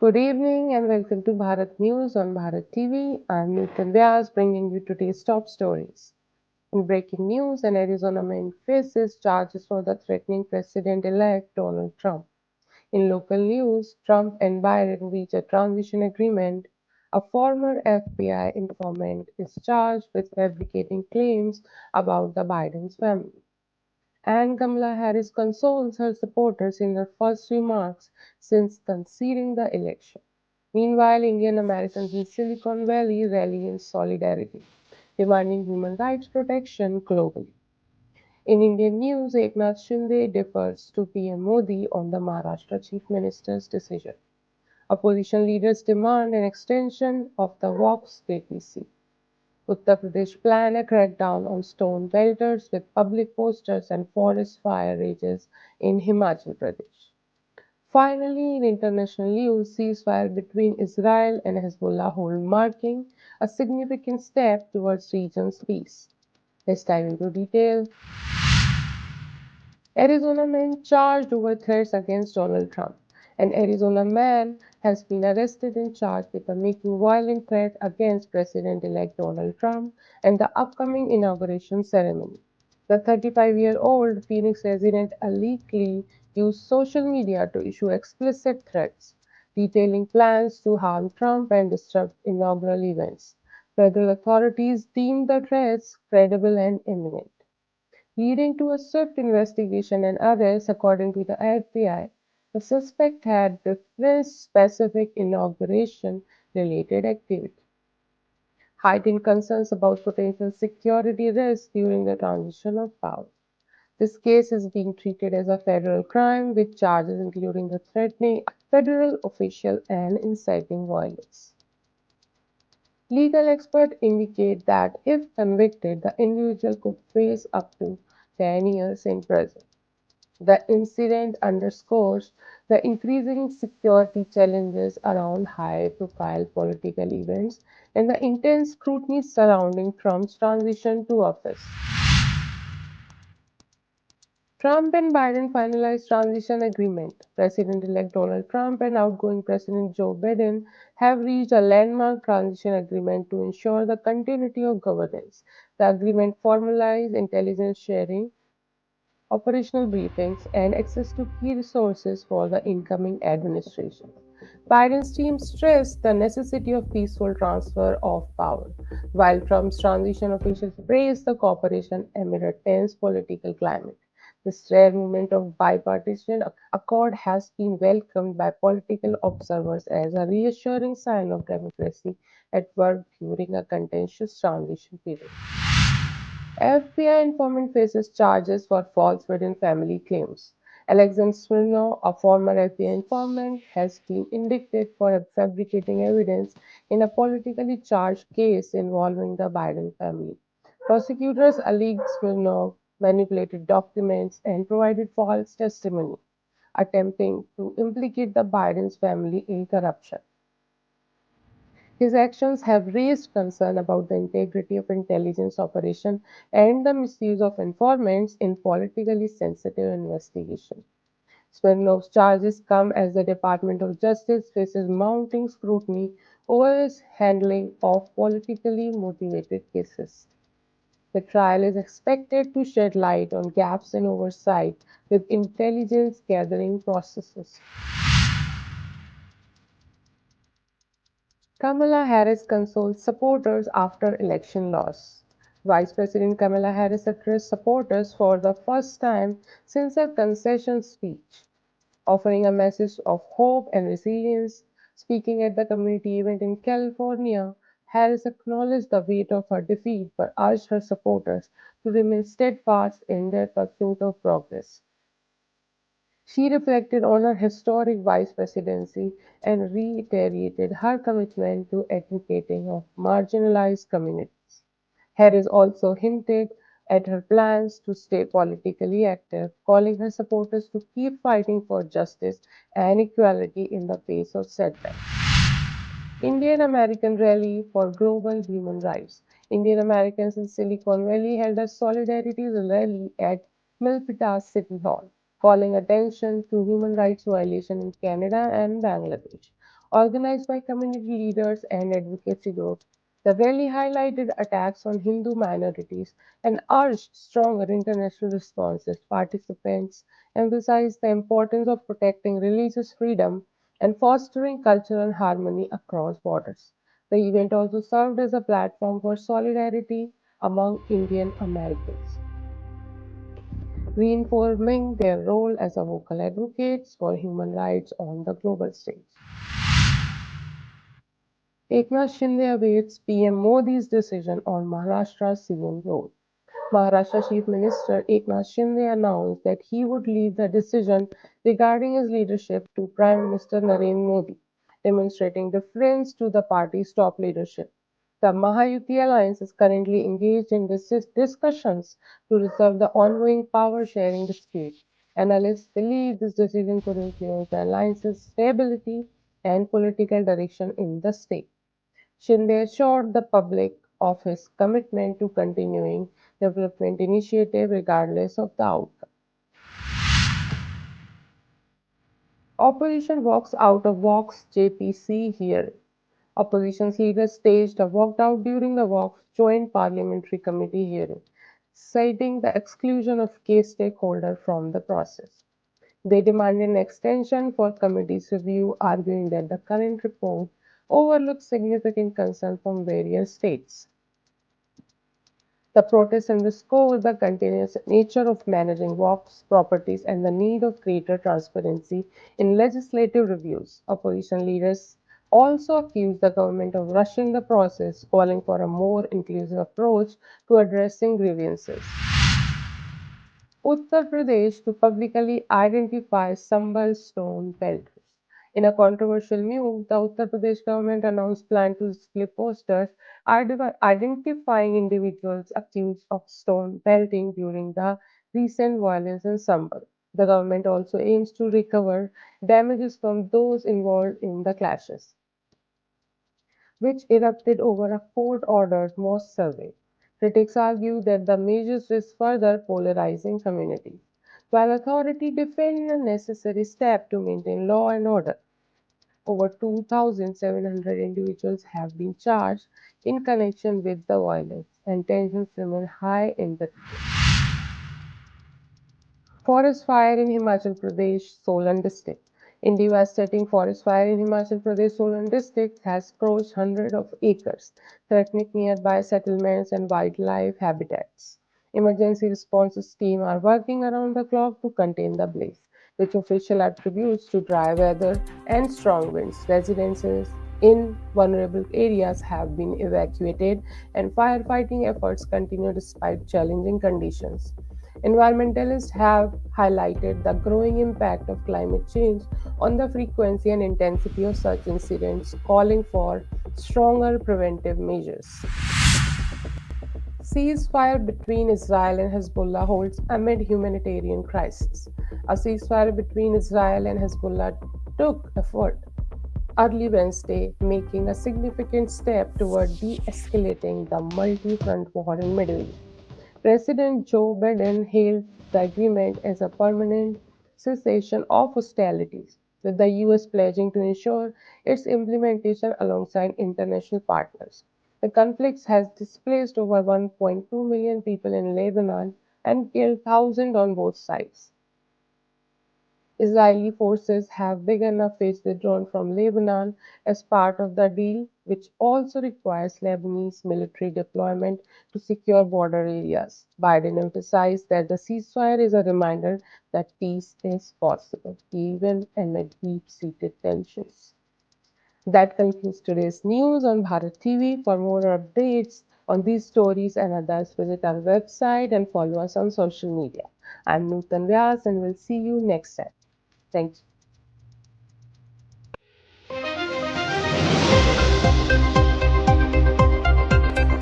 Good evening and welcome to Bharat News on Bharat TV. I'm Nutan Vyas bringing you today's top stories. In breaking news, an Arizona man faces charges for the threatening President-elect Donald Trump. In local news, Trump and Biden reach a transition agreement. A former FBI informant is charged with fabricating claims about the Biden's family. And Kamala Harris consoles her supporters in her first remarks since conceding the election. Meanwhile, Indian Americans in Silicon Valley rally in solidarity, demanding human rights protection globally. In Indian news, Eknath Shinde defers to PM Modi on the Maharashtra Chief Minister's decision. Opposition leaders demand an extension of the WAP's vacancy. Uttar Pradesh plan a crackdown on stone belters with public posters and forest fire rages in Himachal Pradesh. Finally, in international news, ceasefire between Israel and Hezbollah hold marking a significant step towards region's peace. Let's dive into detail. Arizona man charged over threats against Donald Trump. An Arizona man has been arrested and charged with making violent threat against President-elect Donald Trump and the upcoming inauguration ceremony. The 35-year-old Phoenix resident allegedly used social media to issue explicit threats, detailing plans to harm Trump and disrupt inaugural events. Federal authorities deemed the threats credible and imminent, leading to a swift investigation and arrest. According to the FBI, the suspect had referenced specific inauguration related activity, heightened concerns about potential security risks during the transition of power. This case is being treated as a federal crime with charges including the threatening a federal official and inciting violence. Legal experts indicate that if convicted, the individual could face up to 10 years in prison. The incident underscores the increasing security challenges around high profile political events and the intense scrutiny surrounding Trump's transition to office. Trump and Biden finalized transition agreement. President-elect Donald Trump and outgoing President Joe Biden have reached a landmark transition agreement to ensure the continuity of governance. The agreement formalized intelligence sharing, operational briefings, and access to key resources for the incoming administration. Biden's team stressed the necessity of peaceful transfer of power, while Trump's transition officials praised the cooperation amid a tense political climate. This rare moment of bipartisan accord has been welcomed by political observers as a reassuring sign of democracy at work during a contentious transition period. FBI informant faces charges for falsehood in family claims. Alexander Smirnov, a former FBI informant, has been indicted for fabricating evidence in a politically charged case involving the Biden family. Prosecutors alleged Smirnov manipulated documents and provided false testimony, attempting to implicate the Biden's family in corruption. His actions have raised concern about the integrity of intelligence operations and the misuse of informants in politically sensitive investigations. Smirnov's charges come as the Department of Justice faces mounting scrutiny over his handling of politically motivated cases. The trial is expected to shed light on gaps in oversight with intelligence gathering processes. Kamala Harris consoles supporters after election loss. Vice President Kamala Harris addressed supporters for the first time since her concession speech, offering a message of hope and resilience. Speaking at the community event in California, Harris acknowledged the weight of her defeat but urged her supporters to remain steadfast in their pursuit of progress. She reflected on her historic vice presidency and reiterated her commitment to advocating of marginalized communities. Harris also hinted at her plans to stay politically active, calling her supporters to keep fighting for justice and equality in the face of setbacks. Indian American Rally for Global Human Rights. Indian Americans in Silicon Valley held a solidarity rally at Milpitas City Hall, calling attention to human rights violations in Canada and Bangladesh. organized by community leaders and advocacy groups. The rally highlighted attacks on Hindu minorities and urged stronger international responses. Participants emphasized the importance of protecting religious freedom and fostering cultural harmony across borders. The event also served as a platform for solidarity among Indian Americans, reinforcing their role as a vocal advocates for human rights on the global stage. Eknath Shinde awaits PM Modi's decision on Maharashtra's CM role. Maharashtra Chief Minister Eknath Shinde announced that he would leave the decision regarding his leadership to Prime Minister Narendra Modi, demonstrating deference to the party's top leadership. The Mahayuti alliance is currently engaged in discussions to resolve the ongoing power sharing dispute. Analysts believe this decision could influence the alliance's stability and political direction in the state. Shinde assured the public of his commitment to continuing development initiative regardless of the outcome. Opposition walks out of Vox JPC hearing. Opposition leaders staged a walkout during the Vox Joint Parliamentary Committee hearing, citing the exclusion of key stakeholders from the process. They demanded an extension for committee's review, arguing that the current report overlooks significant concerns from various states. The protests underscore the continuous nature of managing WAP's properties and the need of greater transparency in legislative reviews. Opposition leaders also accused the government of rushing the process, calling for a more inclusive approach to addressing grievances. Uttar Pradesh to publicly identify Sambal stone pelters. In a controversial move, the Uttar Pradesh government announced plan to display posters identifying individuals accused of stone pelting during the recent violence in Sambal. The government also aims to recover damages from those involved in the clashes, which erupted over a court-ordered mosque survey. Critics argue that the measures risk further polarizing communities, while authorities defend a necessary step to maintain law and order. Over 2,700 individuals have been charged in connection with the violence, and tensions remain high in the forest fire in Himachal Pradesh, Solan district. In devastating forest fire in Himachal Pradesh, Solan district has scorched hundreds of acres, threatening nearby settlements and wildlife habitats. Emergency responses teams are working around the clock to contain the blaze, which official attributes to dry weather and strong winds. Residences in vulnerable areas have been evacuated, and firefighting efforts continue despite challenging conditions. Environmentalists have highlighted the growing impact of climate change on the frequency and intensity of such incidents, calling for stronger preventive measures. Ceasefire between Israel and Hezbollah holds amid humanitarian crisis. A ceasefire between Israel and Hezbollah took effort early Wednesday, making a significant step toward de-escalating the multi-front war in Middle East. President Joe Biden hailed the agreement as a permanent cessation of hostilities, with the U.S. pledging to ensure its implementation alongside international partners. The conflict has displaced over 1.2 million people in Lebanon and killed thousands on both sides. Israeli forces have begun a phased withdrawal from Lebanon as part of the deal, which also requires Lebanese military deployment to secure border areas. Biden emphasized that the ceasefire is a reminder that peace is possible, even amid deep-seated tensions. That concludes today's news on Bharat TV. For more updates on these stories and others, visit our website and follow us on social media. I'm Nutan Vyas and we'll see you next time. Thank you.